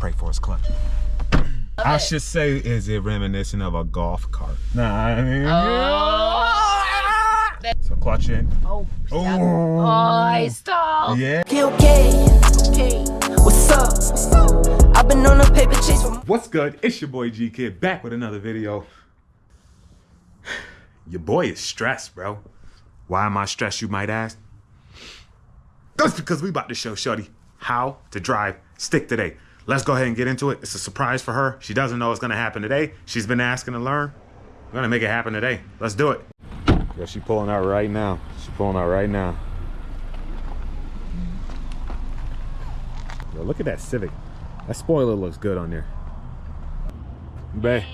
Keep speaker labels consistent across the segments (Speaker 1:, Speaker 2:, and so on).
Speaker 1: pray for his clutch. I should say, is it reminiscent of a golf cart? Nah, I mean, so clutch in.
Speaker 2: Oh, I stalled.
Speaker 1: Yeah.
Speaker 3: Okay. What's up? I've been on a paper chase for.
Speaker 1: What's good? It's your boy G Kid back with another video. Your boy is stressed, bro. Why am I stressed, you might ask? That's because we about to show Shorty how to drive stick today. Let's go ahead and get into it. It's a surprise for her. She doesn't know it's gonna happen today. She's been asking to learn. We're gonna make it happen today. Let's do it. Yeah, she's pulling out right now. She's pulling out right now. Yo, look at that Civic. That spoiler looks good on there. Bae.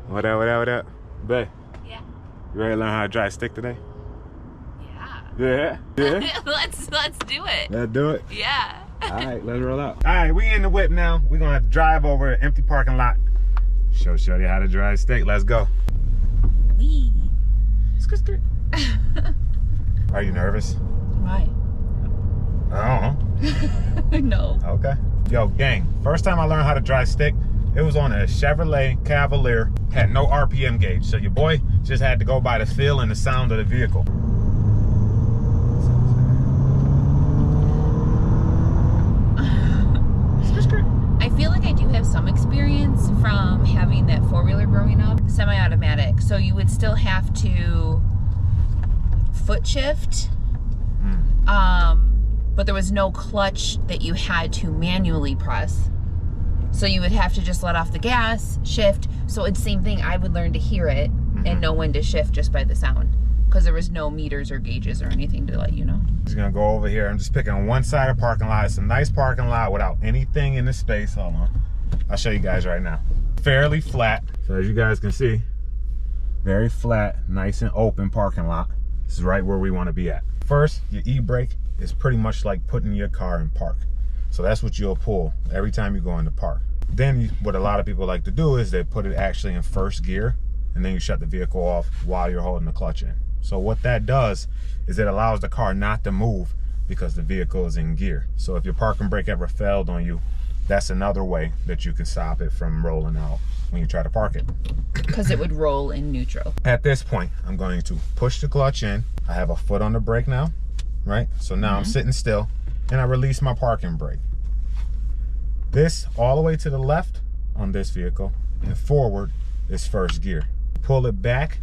Speaker 1: What up? Bae.
Speaker 2: Yeah.
Speaker 1: You ready to learn how to drive stick today?
Speaker 2: Yeah.
Speaker 1: Yeah?
Speaker 2: let's do it.
Speaker 1: Let's do it.
Speaker 2: Yeah.
Speaker 1: All right, let's roll out. All right, we in the whip now. We're gonna have to drive over an empty parking lot. Show Shorty how to drive stick. Let's go.
Speaker 2: Wee.
Speaker 1: Skirt. Are you nervous?
Speaker 2: Why?
Speaker 1: I don't
Speaker 2: No.
Speaker 1: know. Okay. Yo, gang, first time I learned how to drive stick, it was on a Chevrolet Cavalier. Had no RPM gauge, so your boy just had to go by the feel and the sound of the vehicle.
Speaker 2: I feel like I do have some experience from having that four-wheeler growing up, semi-automatic. So you would still have to foot shift, but there was no clutch that you had to manually press. So you would have to just let off the gas, shift. So it's the same thing. I would learn to hear it and know when to shift just by the sound, because there was no meters or gauges or anything to let you know.
Speaker 1: Just gonna go over here. I'm just picking on one side of the parking lot. It's a nice parking lot without anything in the space. Hold on. I'll show you guys right now. Fairly flat. So as you guys can see, very flat, nice and open parking lot. This is right where we want to be at. First, your e-brake is pretty much like putting your car in park. So that's what you'll pull every time you go into park. Then what a lot of people like to do is they put it actually in first gear, and then you shut the vehicle off while you're holding the clutch in. So what that does is it allows the car not to move because the vehicle is in gear. So if your parking brake ever failed on you, that's another way that you can stop it from rolling out when you try to park it.
Speaker 2: Because it would roll in neutral.
Speaker 1: At this point, I'm going to push the clutch in. I have a foot on the brake now, right? So now I'm sitting still and I release my parking brake. This all the way to the left on this vehicle and forward is first gear. Pull it back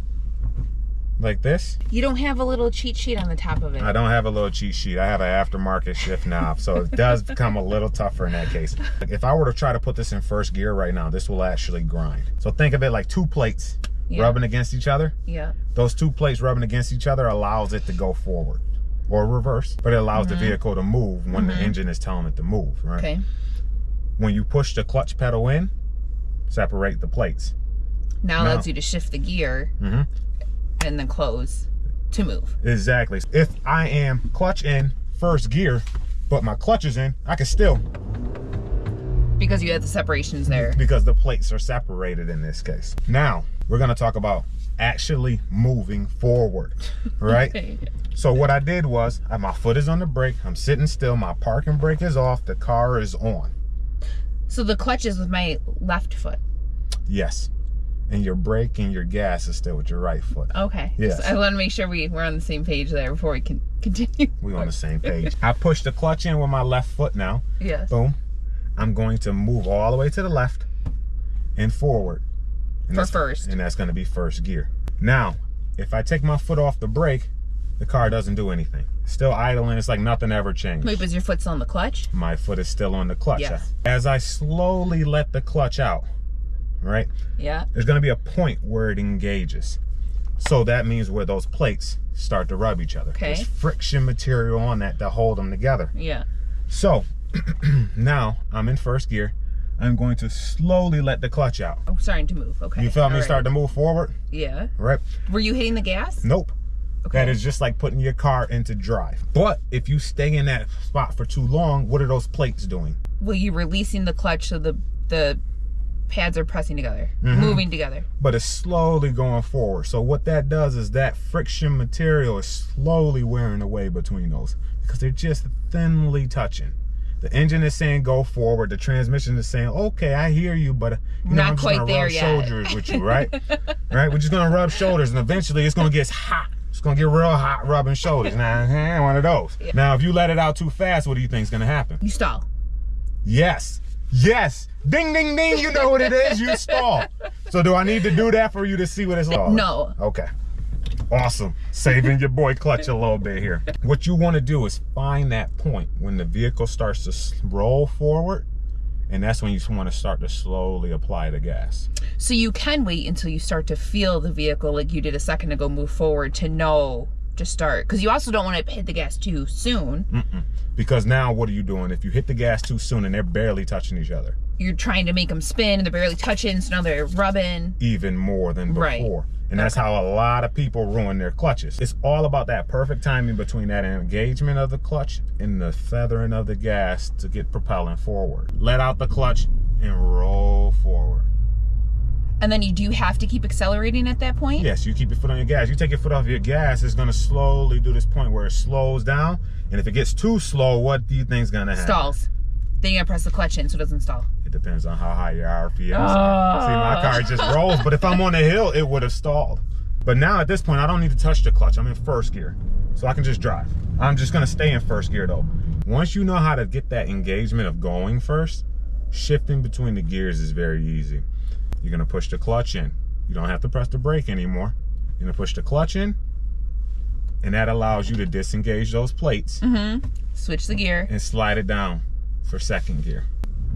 Speaker 1: like this.
Speaker 2: You don't have a little cheat sheet on the top of it.
Speaker 1: I don't have a little cheat sheet. I have an aftermarket shift knob, so it does become a little tougher in that case. If I were to try to put this in first gear right now, this will actually grind. So think of it like two plates rubbing against each other.
Speaker 2: Yeah.
Speaker 1: Those two plates rubbing against each other allows it to go forward or reverse, but it allows the vehicle to move when the engine is telling it to move, right?
Speaker 2: Okay.
Speaker 1: When you push the clutch pedal in, separate the plates.
Speaker 2: Now allows you to shift the gear and then close to move.
Speaker 1: Exactly. If I am clutch in first gear, but my clutch is in, I can still.
Speaker 2: Because you have the separations there.
Speaker 1: Because the plates are separated in this case. Now, we're gonna talk about actually moving forward, right?
Speaker 2: Okay.
Speaker 1: So what I did was, my foot is on the brake, I'm sitting still, my parking brake is off, the car is on.
Speaker 2: So the clutch is with my left foot.
Speaker 1: Yes. And your brake and your gas is still with your right foot.
Speaker 2: Okay.
Speaker 1: Yes.
Speaker 2: So I want to make sure we're on the same page there before we can continue.
Speaker 1: We're on the same page. I push the clutch in with my left foot now.
Speaker 2: Yes.
Speaker 1: Boom. I'm going to move all the way to the left and forward. And
Speaker 2: For first.
Speaker 1: And that's going to be first gear. Now, if I take my foot off the brake, the car doesn't do anything. It's still idling. It's like nothing ever changed.
Speaker 2: Wait, was your foot still on the clutch?
Speaker 1: My foot is still on the clutch.
Speaker 2: Yes.
Speaker 1: As I slowly let the clutch out, right?
Speaker 2: Yeah.
Speaker 1: There's going to be a point where it engages. So that means where those plates start to rub each other.
Speaker 2: Okay.
Speaker 1: There's friction material on that to hold them together.
Speaker 2: Yeah.
Speaker 1: So now I'm in first gear. I'm going to slowly let the clutch out.
Speaker 2: I'm starting to move. Okay.
Speaker 1: You feel me?
Speaker 2: All right.
Speaker 1: Start to move forward.
Speaker 2: Yeah.
Speaker 1: Right?
Speaker 2: Were you hitting the gas?
Speaker 1: Nope.
Speaker 2: Okay.
Speaker 1: That is just like putting your car into drive. But if you stay in that spot for too long, what are those plates doing?
Speaker 2: Well, you releasing the clutch so the pads are pressing together, moving together.
Speaker 1: But it's slowly going forward. So what that does is that friction material is slowly wearing away between those because they're just thinly touching. The engine is saying go forward. The transmission is saying, okay, I hear you, but you know,
Speaker 2: Not
Speaker 1: I'm just
Speaker 2: quite
Speaker 1: gonna
Speaker 2: there
Speaker 1: rub
Speaker 2: yet.
Speaker 1: shoulders with you, right? Right? We're just gonna rub shoulders, and eventually it's gonna get hot. It's gonna get real hot rubbing shoulders. Now, one of those.
Speaker 2: Yeah.
Speaker 1: Now, if you let it out too fast, what do you think is gonna happen?
Speaker 2: You stall.
Speaker 1: Yes. Yes. Ding, ding, ding. You know what it is. You stall. So do I need to do that for you to see what it's like?
Speaker 2: No.
Speaker 1: Okay. Awesome. Saving your boy Clutch a little bit here. What you want to do is find that point when the vehicle starts to roll forward, and that's when you want to start to slowly apply the gas.
Speaker 2: So you can wait until you start to feel the vehicle like you did a second ago move forward to know to start. Because you also don't want to hit the gas too soon.
Speaker 1: Because now what are you doing? If you hit the gas too soon and they're barely touching each other.
Speaker 2: You're trying to make them spin and they're barely touching, so now they're rubbing.
Speaker 1: Even more than before.
Speaker 2: Right.
Speaker 1: And that's how a lot of people ruin their clutches. It's all about that perfect timing between that engagement of the clutch and the feathering of the gas to get propelling forward. Let out the clutch and roll forward.
Speaker 2: And then you do have to keep accelerating at that point?
Speaker 1: Yes, you keep your foot on your gas. You take your foot off your gas, it's gonna slowly do this point where it slows down. And if it gets too slow, what do you think is gonna happen?
Speaker 2: Stalls. Then you gotta press the clutch in so it doesn't stall.
Speaker 1: It depends on how high your RPMs are. See, my car just rolls, but if I'm on a hill, it would have stalled. But now at this point, I don't need to touch the clutch. I'm in first gear, so I can just drive. I'm just gonna stay in first gear though. Once you know how to get that engagement of going first, shifting between the gears is very easy. You're gonna push the clutch in. You don't have to press the brake anymore. You're gonna push the clutch in, and that allows you to disengage those plates
Speaker 2: Switch the gear.
Speaker 1: and slide it down for second gear.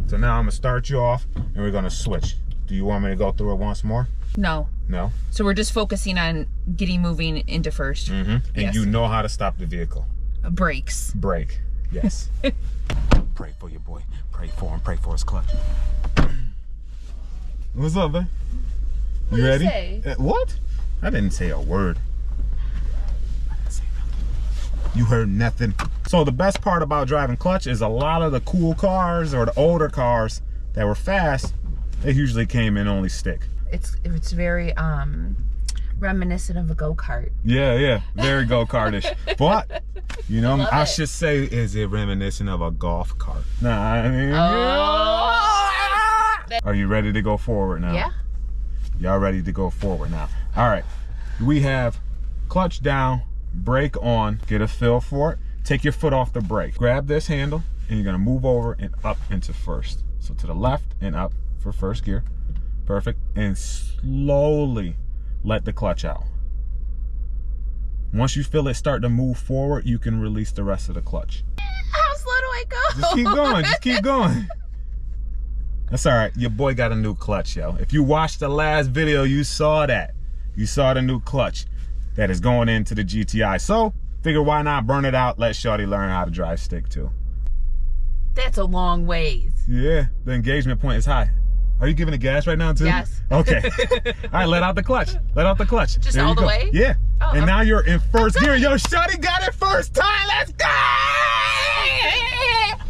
Speaker 1: So now I'm gonna start you off and we're gonna switch. Do you want me to go through it once more?
Speaker 2: No.
Speaker 1: No?
Speaker 2: So we're just focusing on getting moving into first.
Speaker 1: And
Speaker 2: Yes.
Speaker 1: you know how to stop the vehicle.
Speaker 2: Brakes.
Speaker 1: Brake. Yes. Pray for your boy. Pray for him. Pray for his clutch. What's up, man? You
Speaker 2: you
Speaker 1: ready?
Speaker 2: say?
Speaker 1: What? I didn't say a word. I didn't say nothing. You heard nothing. So the best part about driving clutch is a lot of the cool cars or the older cars that were fast, they usually came in only stick.
Speaker 2: It's very reminiscent of a go-kart.
Speaker 1: Yeah, very go-kartish. But, you know,
Speaker 2: Love
Speaker 1: I
Speaker 2: it.
Speaker 1: should say, is it reminiscent of a golf cart? Nah, I mean, Are you ready to go forward now?
Speaker 2: Yeah.
Speaker 1: Y'all ready to go forward now? All right, we have clutch down, brake on, get a feel for it. Take your foot off the brake. Grab this handle, and you're gonna move over and up into first. So to the left and up for first gear. Perfect. And slowly let the clutch out. Once you feel it start to move forward, you can release the rest of the clutch.
Speaker 2: How slow do I go?
Speaker 1: Just keep going, just keep going. That's all right, your boy got a new clutch, yo. If you watched the last video, you saw that. You saw the new clutch that is going into the GTI. So, figure why not burn it out, let Shorty learn how to drive stick too.
Speaker 2: That's a long ways.
Speaker 1: Yeah, the engagement point is high. Are you giving it gas right now too?
Speaker 2: Yes.
Speaker 1: Okay. All right, let out the clutch. Let out the clutch.
Speaker 2: Just
Speaker 1: There
Speaker 2: all
Speaker 1: you
Speaker 2: the
Speaker 1: go.
Speaker 2: way?
Speaker 1: Yeah.
Speaker 2: Oh,
Speaker 1: and
Speaker 2: I'm-
Speaker 1: now you're in first gear. Yo, Shorty got it first time. Let's go!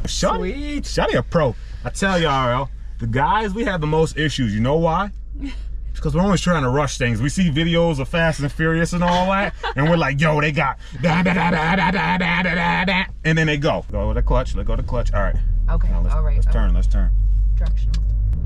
Speaker 1: Shorty, Shorty a pro. I tell y'all, yo, the guys, we have the most issues. You know why? It's because we're always trying to rush things. We see videos of Fast and Furious and all that, and we're like, yo, they got da da da da da da da da da, and then they go. Go with the clutch. Let go of the clutch. All right.
Speaker 2: Okay,
Speaker 1: Now let's,
Speaker 2: all right.
Speaker 1: let's turn. Let's turn.
Speaker 2: Directional.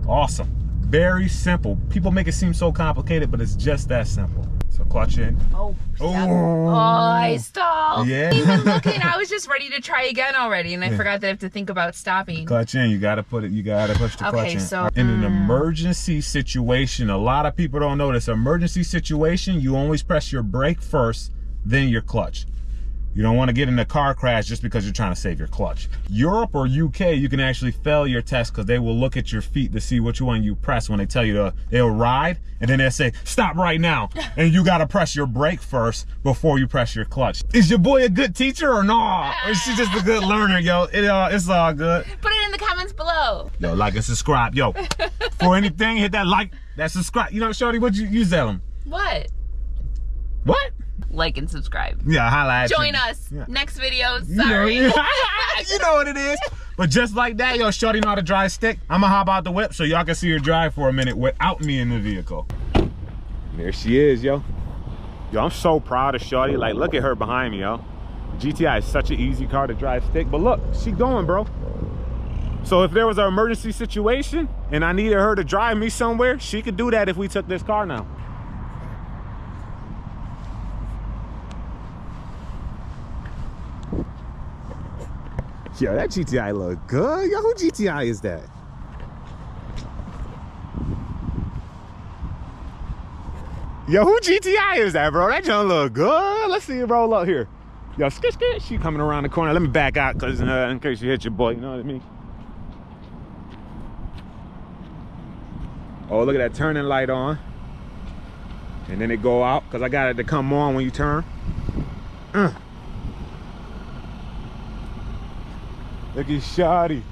Speaker 1: Awesome. Very simple. People make it seem so complicated, but it's just that simple. So clutch in.
Speaker 2: Oh,
Speaker 1: Oh.
Speaker 2: stop. Oh, I stalled.
Speaker 1: Yeah.
Speaker 2: Even looking, I was just ready to try again already, and I forgot that I have to think about stopping.
Speaker 1: Clutch in. You gotta put it. You gotta push the
Speaker 2: Okay,
Speaker 1: clutch in.
Speaker 2: so-
Speaker 1: In an emergency situation, a lot of people don't know this. Emergency situation, you always press your brake first, then your clutch. You don't want to get in a car crash just because you're trying to save your clutch. Europe or UK, you can actually fail your test because they will look at your feet to see which one you press when they tell you to. They'll ride, and then they'll say, stop right now. And you got to press your brake first before you press your clutch. Is your boy a good teacher or no? Or is she just a good learner, yo? It's all good.
Speaker 2: Put it in the comments below.
Speaker 1: Yo, like and subscribe. Yo, for anything, hit that like, that subscribe. You know, Shorty, what you tell them?
Speaker 2: What?
Speaker 1: What?
Speaker 2: Like and subscribe.
Speaker 1: Yeah, holla at
Speaker 2: Join
Speaker 1: you.
Speaker 2: us.
Speaker 1: Yeah.
Speaker 2: Next video.
Speaker 1: You know,
Speaker 2: Sorry.
Speaker 1: you know what it is. But just like that, yo, Shorty know how to drive stick. I'ma hop out the whip so y'all can see her drive for a minute without me in the vehicle. There she is, yo. Yo, I'm so proud of Shorty. Like, look at her behind me, yo. GTI is such an easy car to drive stick. But look, she going, bro. So if there was an emergency situation and I needed her to drive me somewhere, she could do that if we took this car now. Yo, that GTI look good. Yo, who GTI is that? Yo, who GTI is that, bro? That junk look good. Let's see it roll up here. Yo, skit, skit. She coming around the corner. Let me back out, cause in case you hit your boy, you know what I mean? Oh, look at that turning light on. And then it go out, cause I got it to come on when you turn. Look at Shawty.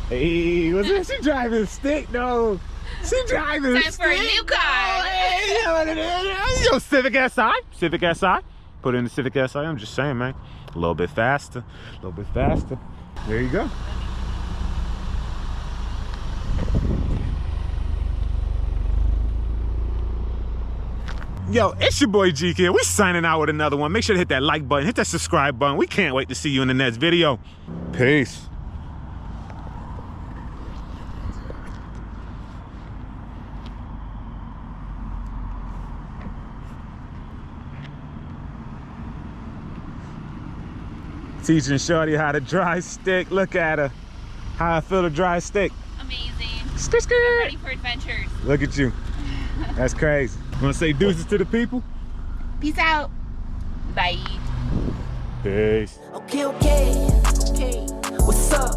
Speaker 1: Hey, what's this? She driving stick, though. She driving
Speaker 2: Time for a new car.
Speaker 1: Yo, Civic SI. Civic SI. Put in the Civic SI. I'm just saying, man. A little bit faster. A little bit faster. There you go. Yo, it's your boy GK. We signing out with another one. Make sure to hit that like button, hit that subscribe button. We can't wait to see you in the next video. Peace. Teaching Shorty how to dry stick. Look at her. How I feel to dry stick.
Speaker 2: Amazing.
Speaker 1: Skit, skit.
Speaker 2: I'm ready for adventures.
Speaker 1: Look at you. That's crazy. Want to say deuces to the people?
Speaker 2: Peace out. Bye.
Speaker 1: Peace.
Speaker 3: Okay, what's up?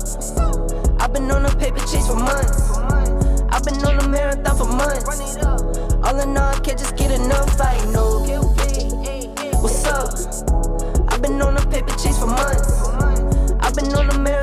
Speaker 3: I've been on a paper chase for months. I've been on a marathon for months. All in all, I can't just get enough. I know. What's up? I've been on a paper chase for months. I've been on a marathon.